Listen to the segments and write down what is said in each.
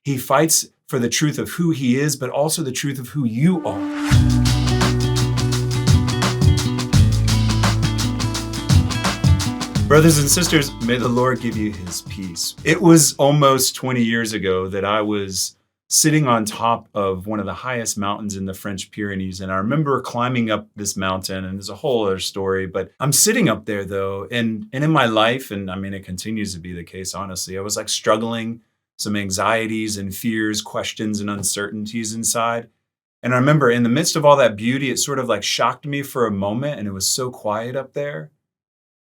He fights for the truth of who he is, but also the truth of who you are. Brothers and sisters, may the Lord give you his peace. It was almost 20 years ago that I was sitting on top of one of the highest mountains in the French Pyrenees. And I remember climbing up this mountain, and there's a whole other story, but I'm sitting up there though. And in my life, and I mean, it continues to be the case, honestly, I was like struggling, some anxieties and fears, questions and uncertainties inside. And I remember in the midst of all that beauty, it sort of like shocked me for a moment, and it was so quiet up there.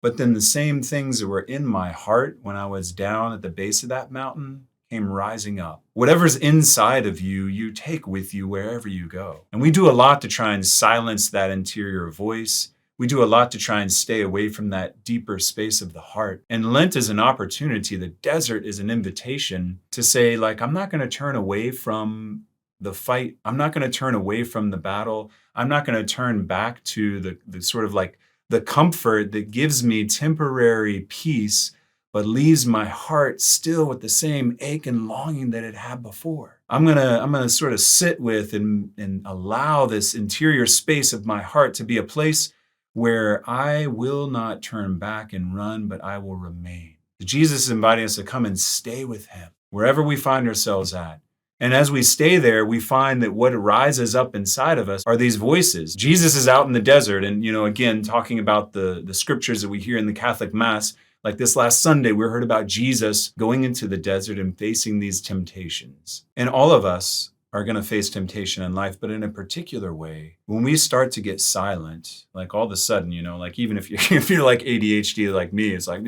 But then the same things that were in my heart when I was down at the base of that mountain came rising up. Whatever's inside of you, you take with you wherever you go. And we do a lot to try and silence that interior voice. We do a lot to try and stay away from that deeper space of the heart. And Lent is an opportunity. The desert is an invitation to say, like, I'm not going to turn away from the fight. I'm not going to turn away from the battle. I'm not going to turn back to the sort of like the comfort that gives me temporary peace, but leaves my heart still with the same ache and longing that it had before. I'm gonna sort of sit with and allow this interior space of my heart to be a place where I will not turn back and run, but I will remain. Jesus is inviting us to come and stay with him wherever we find ourselves at. And as we stay there, we find that what rises up inside of us are these voices. Jesus is out in the desert. And, again, talking about the scriptures that we hear in the Catholic Mass, like this last Sunday, we heard about Jesus going into the desert and facing these temptations. And all of us are going to face temptation in life, but in a particular way. When we start to get silent, like all of a sudden, like even if you're like ADHD like me, it's like,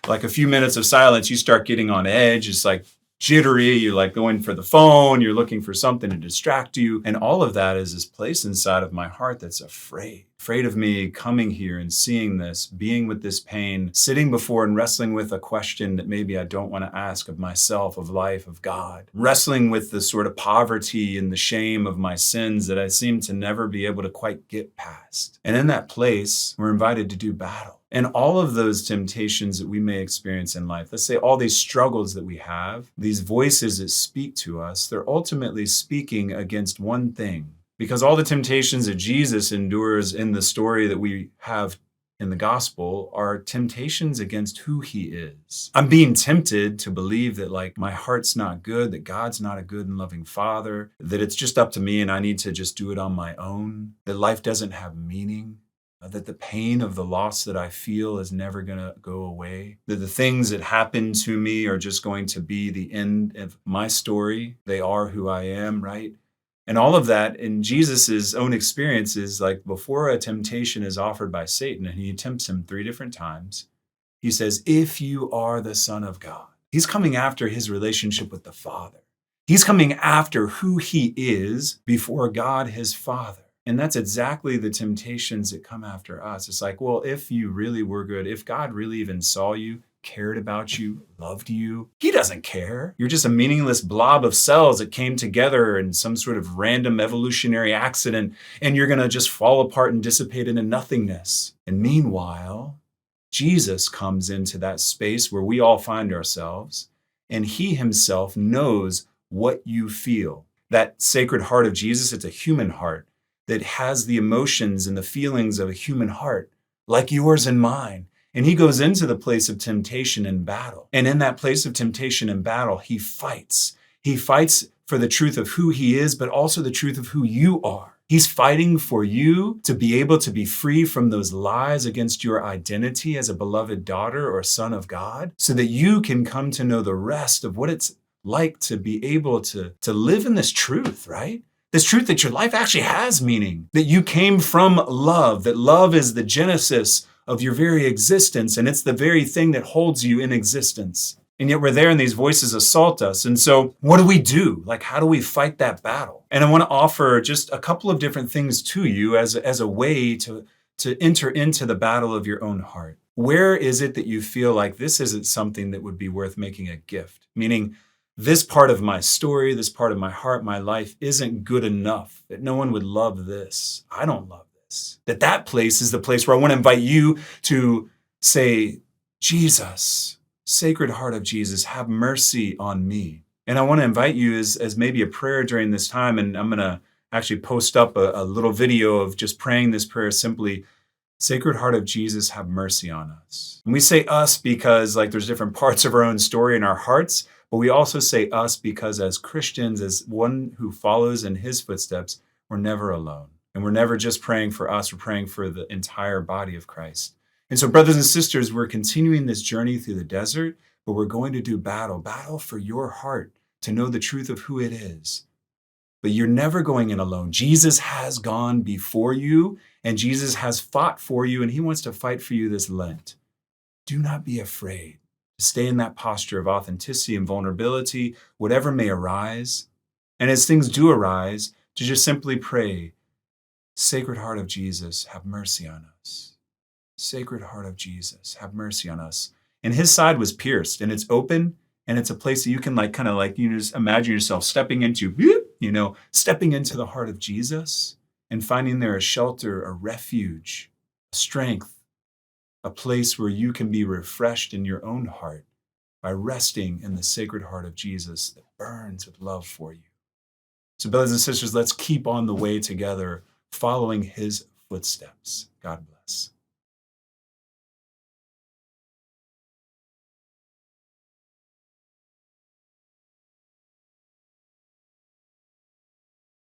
like a few minutes of silence, you start getting on edge. It's like jittery, you're like going for the phone, you're looking for something to distract you. And all of that is this place inside of my heart that's afraid of me coming here and seeing this, being with this pain, sitting before and wrestling with a question that maybe I don't want to ask of myself, of life, of God, wrestling with the sort of poverty and the shame of my sins that I seem to never be able to quite get past. And in that place, we're invited to do battle. And all of those temptations that we may experience in life, let's say all these struggles that we have, these voices that speak to us, they're ultimately speaking against one thing. Because all the temptations that Jesus endures in the story that we have in the gospel are temptations against who he is. I'm being tempted to believe that like my heart's not good, that God's not a good and loving father, that it's just up to me and I need to just do it on my own, that life doesn't have meaning, that the pain of the loss that I feel is never going to go away, that the things that happen to me are just going to be the end of my story. They are who I am, right? And all of that in Jesus's own experiences, like before a temptation is offered by Satan, and he tempts him 3 different times, he says, if you are the Son of God. He's coming after his relationship with the Father. He's coming after who he is before God, his Father. And that's exactly the temptations that come after us. It's like, well, if you really were good, if God really even saw you, cared about you, loved you, he doesn't care. You're just a meaningless blob of cells that came together in some sort of random evolutionary accident, and you're going to just fall apart and dissipate into nothingness. And meanwhile, Jesus comes into that space where we all find ourselves, and he himself knows what you feel. That Sacred Heart of Jesus, it's a human heart that has the emotions and the feelings of a human heart, like yours and mine. And he goes into the place of temptation and battle. And in that place of temptation and battle, he fights. He fights for the truth of who he is, but also the truth of who you are. He's fighting for you to be able to be free from those lies against your identity as a beloved daughter or son of God, so that you can come to know the rest of what it's like to be able to live in this truth, right? This truth that your life actually has meaning, that you came from love, that love is the genesis of your very existence, and it's the very thing that holds you in existence. And yet we're there and these voices assault us. And so what do we do? Like, how do we fight that battle? And I want to offer just a couple of different things to you as a way to enter into the battle of your own heart. Where is it that you feel like this isn't something that would be worth making a gift? Meaning, this part of my story, this part of my heart, my life isn't good enough, that no one would love this. I don't love this. That place is the place where I want to invite you to say, Jesus, Sacred Heart of Jesus, have mercy on me. And I want to invite you as maybe a prayer during this time, and I'm going to actually post up a little video of just praying this prayer simply. Sacred Heart of Jesus, have mercy on us. And we say us because like there's different parts of our own story in our hearts, but we also say us because as Christians, as one who follows in his footsteps, we're never alone. And we're never just praying for us, we're praying for the entire body of Christ. And so, brothers and sisters, we're continuing this journey through the desert, but we're going to do battle for your heart to know the truth of who it is. But you're never going in alone. Jesus has gone before you, and Jesus has fought for you, and he wants to fight for you this Lent. Do not be afraid to stay in that posture of authenticity and vulnerability, whatever may arise. And as things do arise, to just simply pray, Sacred Heart of Jesus, have mercy on us. Sacred Heart of Jesus, have mercy on us. And his side was pierced, and it's open, and it's a place that you can just imagine yourself stepping into, stepping into the heart of Jesus and finding there a shelter, a refuge, a strength, a place where you can be refreshed in your own heart by resting in the Sacred Heart of Jesus that burns with love for you. So, brothers and sisters, let's keep on the way together, following his footsteps. God bless.